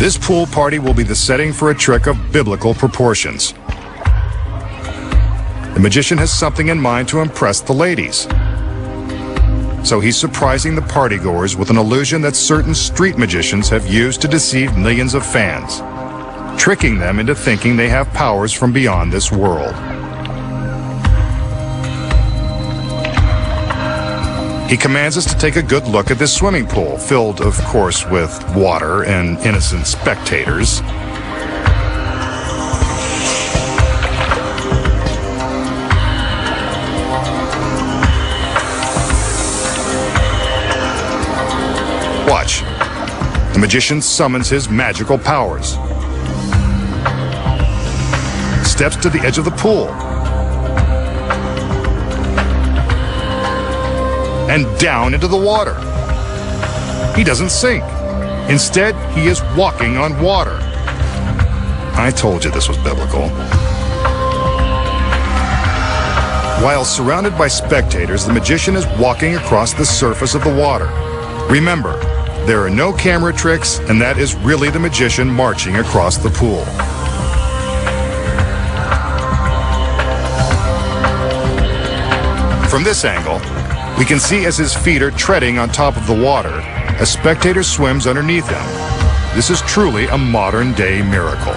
This pool party will be the setting for a trick of biblical proportions. The magician has something in mind to impress the ladies. So he's surprising the partygoers with an illusion that certain street magicians have used to deceive millions of fans, tricking them into thinking they have powers from beyond this world. He commands us to take a good look at this swimming pool, filled, of course, with water and innocent spectators. Watch. The magician summons his magical powers. Steps to the edge of the pool. And down into the water. He doesn't sink. Instead, he is walking on water. I told you this was biblical. While surrounded by spectators, the magician is walking across the surface of the water. Remember, there are no camera tricks, and that is really the magician marching across the pool. From this angle, we can see as his feet are treading on top of the water, a spectator swims underneath him. This is truly a modern-day miracle.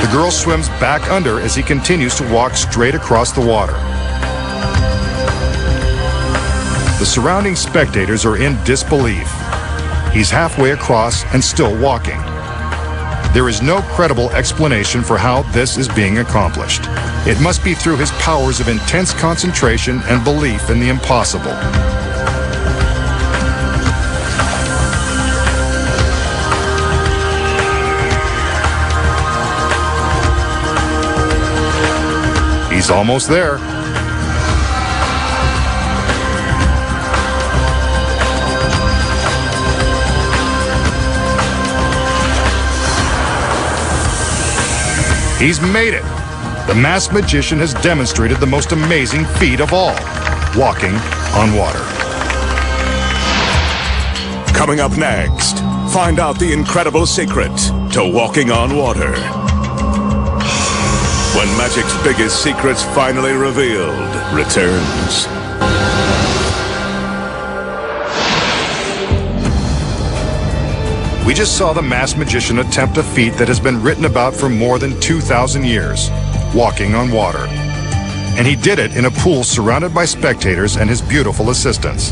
The girl swims back under as he continues to walk straight across the water. The surrounding spectators are in disbelief. He's halfway across and still walking. There is no credible explanation for how this is being accomplished. It must be through his powers of intense concentration and belief in the impossible. He's almost there. He's made it! The masked magician has demonstrated the most amazing feat of all, walking on water. Coming up next, find out the incredible secret to walking on water. When magic's biggest secrets finally revealed returns. We just saw the masked magician attempt a feat that has been written about for more than 2,000 years, walking on water. And he did it in a pool surrounded by spectators and his beautiful assistants.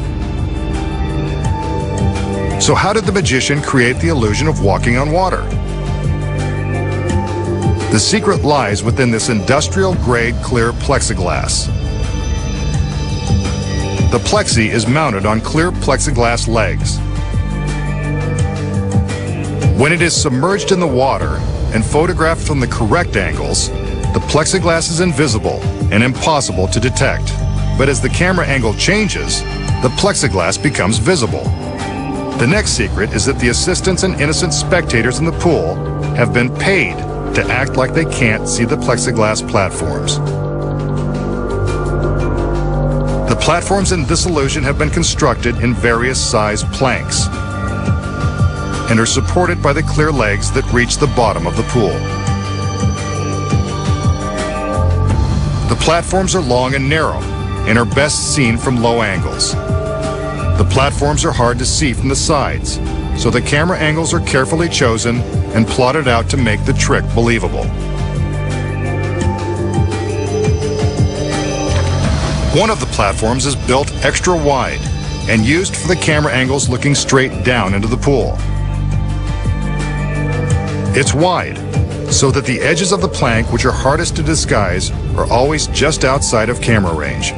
So how did the magician create the illusion of walking on water? The secret lies within this industrial-grade clear plexiglass. The plexi is mounted on clear plexiglass legs. When it is submerged in the water and photographed from the correct angles, the plexiglass is invisible and impossible to detect. But as the camera angle changes, the plexiglass becomes visible. The next secret is that the assistants and innocent spectators in the pool have been paid to act like they can't see the plexiglass platforms. The platforms in this illusion have been constructed in various size planks and are supported by the clear legs that reach the bottom of the pool. The platforms are long and narrow and are best seen from low angles. The platforms are hard to see from the sides, so the camera angles are carefully chosen and plotted out to make the trick believable. One of the platforms is built extra wide and used for the camera angles looking straight down into the pool. It's wide, so that the edges of the plank, which are hardest to disguise, are always just outside of camera range.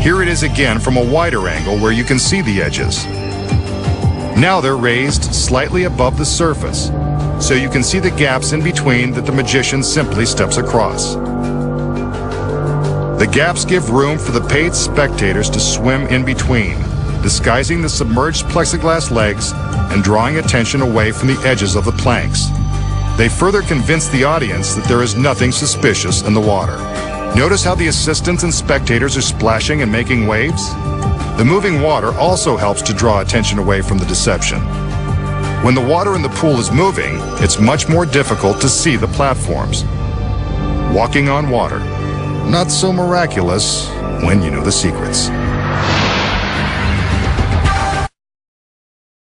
Here it is again from a wider angle where you can see the edges. Now they're raised slightly above the surface, so you can see the gaps in between that the magician simply steps across. The gaps give room for the paid spectators to swim in between, disguising the submerged plexiglass legs and drawing attention away from the edges of the planks. They further convince the audience that there is nothing suspicious in the water. Notice how the assistants and spectators are splashing and making waves? The moving water also helps to draw attention away from the deception. When the water in the pool is moving, it's much more difficult to see the platforms. Walking on water. Not so miraculous when you know the secrets.